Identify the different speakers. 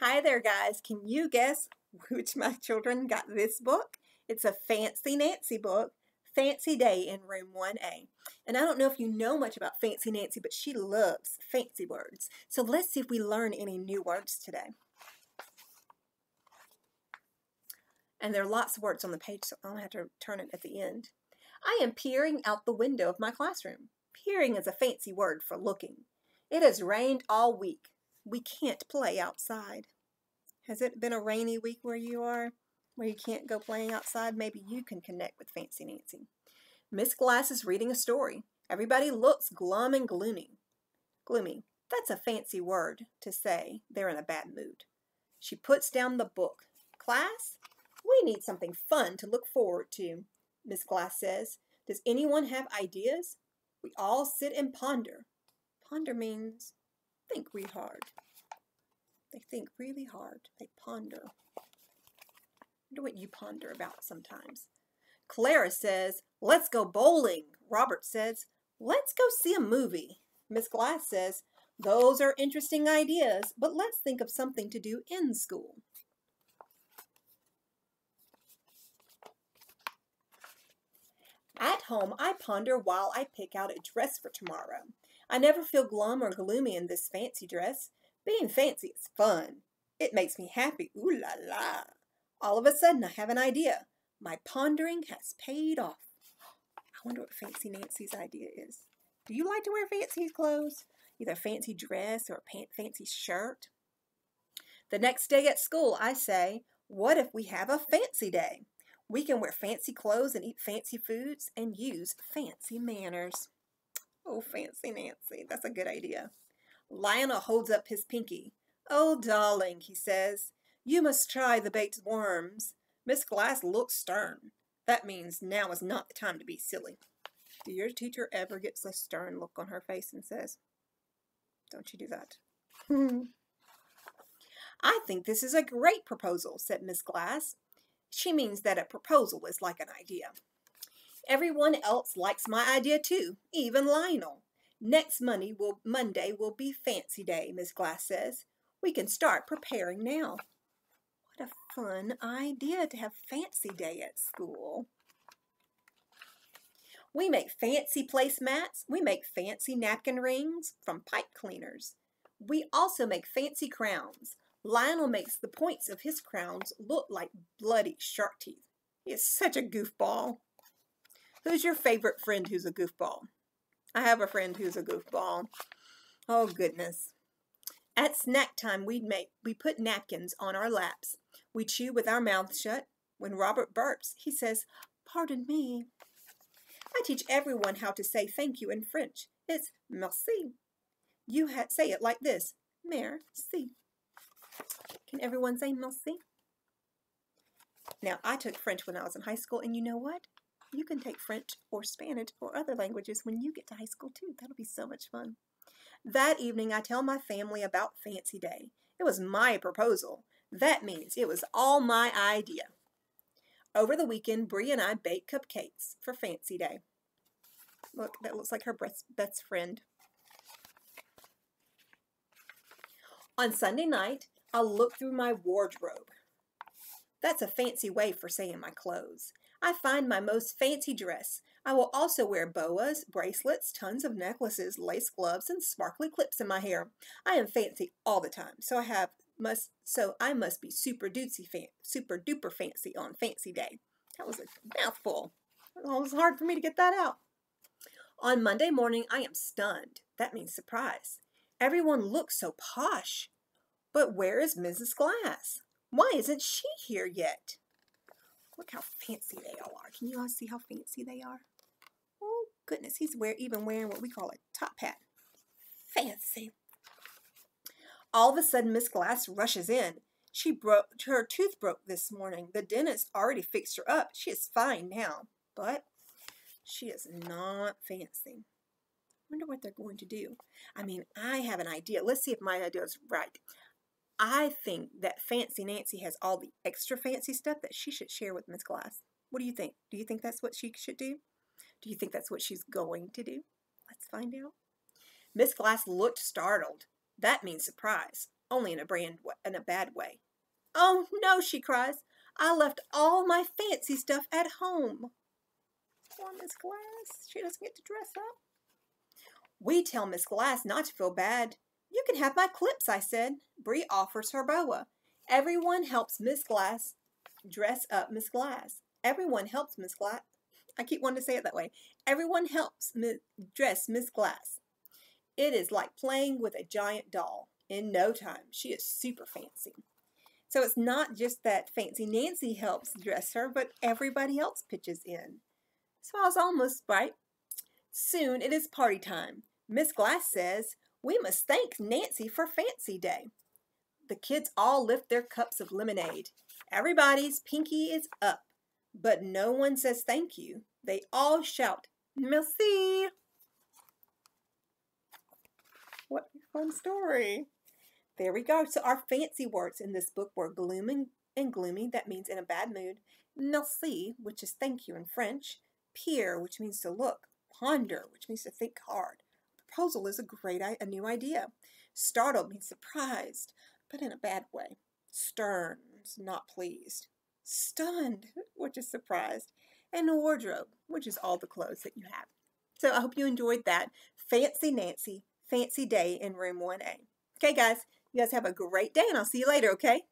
Speaker 1: Hi there, guys. Can you guess which my children got this book? It's a Fancy Nancy book, Fancy Day in Room 1A. And I don't know if you know much about Fancy Nancy, but she loves fancy words. So let's see if we learn any new words today. And there are lots of words on the page, so I'll have to turn it at the end. I am peering out the window of my classroom. Peering is a fancy word for looking. It has rained all week. We can't play outside. Has it been a rainy week where you are, where you can't go playing outside? Maybe you can connect with Fancy Nancy. Miss Glass is reading a story. Everybody looks glum and gloomy. Gloomy. That's a fancy word to say they're in a bad mood. She puts down the book. Class, we need something fun to look forward to, Miss Glass says. Does anyone have ideas? We all sit and ponder. Ponder means think real hard. They think really hard. They ponder. I wonder what you ponder about sometimes. Clara says, let's go bowling. Robert says, let's go see a movie. Miss Glass says, those are interesting ideas, but let's think of something to do in school. At home, I ponder while I pick out a dress for tomorrow. I never feel glum or gloomy in this fancy dress. Being fancy is fun. It makes me happy. Ooh la la. All of a sudden, I have an idea. My pondering has paid off. I wonder what Fancy Nancy's idea is. Do you like to wear fancy clothes? Either a fancy dress or a fancy shirt? The next day at school, I say, what if we have a fancy day? We can wear fancy clothes and eat fancy foods and use fancy manners. Oh, Fancy Nancy, that's a good idea. Lionel holds up his pinky. Oh, darling, he says, you must try the baked worms. Miss Glass looks stern. That means now is not the time to be silly. Do your teacher ever get a stern look on her face and says, don't you do that? I think this is a great proposal, said Miss Glass. She means that a proposal is like an idea. Everyone else likes my idea too, even Lionel. Next Monday will be Fancy Day, Miss Glass says. We can start preparing now. What a fun idea to have Fancy Day at school. We make fancy placemats. We make fancy napkin rings from pipe cleaners. We also make fancy crowns. Lionel makes the points of his crowns look like bloody shark teeth. He is such a goofball. Who's your favorite friend who's a goofball? I have a friend who's a goofball. Oh, goodness. At snack time, we put napkins on our laps. We chew with our mouths shut. When Robert burps, he says, pardon me. I teach everyone how to say thank you in French. It's merci. You say it like this, merci. Can everyone say merci? Now, I took French when I was in high school, and you know what? You can take French or Spanish or other languages when you get to high school too. That'll be so much fun. That evening, I tell my family about Fancy Day. It was my proposal. That means it was all my idea. Over the weekend, Bree and I baked cupcakes for Fancy Day. Look, that looks like her best friend. On Sunday night, I'll look through my wardrobe. That's a fancy way for saying my clothes. I find my most fancy dress. I will also wear boas, bracelets, tons of necklaces, lace gloves, and sparkly clips in my hair. I am fancy all the time, so I must be super duper fancy on Fancy Day. That was a mouthful. It was hard for me to get that out. On Monday morning, I am stunned. That means surprise. Everyone looks so posh. But where is Mrs. Glass? Why isn't she here yet? Look how fancy they all are. Can you all see how fancy they are? Oh, goodness, he's even wearing what we call a top hat. Fancy. All of a sudden, Miss Glass rushes in. Her tooth broke this morning. The dentist already fixed her up. She is fine now, but she is not fancy. I wonder what they're going to do. I mean, I have an idea. Let's see if my idea is right. I think that Fancy Nancy has all the extra fancy stuff that she should share with Miss Glass. What do you think? Do you think that's what she should do? Do you think that's what she's going to do? Let's find out. Miss Glass looked startled. That means surprise. only in a bad way. "Oh, no," she cries. "I left all my fancy stuff at home." Poor Miss Glass. She doesn't get to dress up. We tell Miss Glass not to feel bad. "You can have my clips," I said. Bree offers her boa. Everyone helps Miss Glass dress up Miss Glass. Everyone helps Miss Glass. I keep wanting to say it that way. Everyone helps dress Miss Glass. It is like playing with a giant doll. In no time, she is super fancy. So it's not just that Fancy Nancy helps dress her, but everybody else pitches in. So I was almost right. Soon it is party time. Miss Glass says, "We must thank Nancy for Fancy Day." The kids all lift their cups of lemonade. Everybody's pinky is up, but no one says thank you. They all shout, "Merci." What a fun story. There we go. So our fancy words in this book were gloom and gloomy. That means in a bad mood. Merci, which is thank you in French. Peer, which means to look. Ponder, which means to think hard. Proposal is a new idea. Startled means surprised, but in a bad way. Stern is not pleased. Stunned, which is surprised. And wardrobe, which is all the clothes that you have. So I hope you enjoyed that. Fancy Nancy, Fancy Day in Room 1A. Okay, guys, you guys have a great day, and I'll see you later, okay?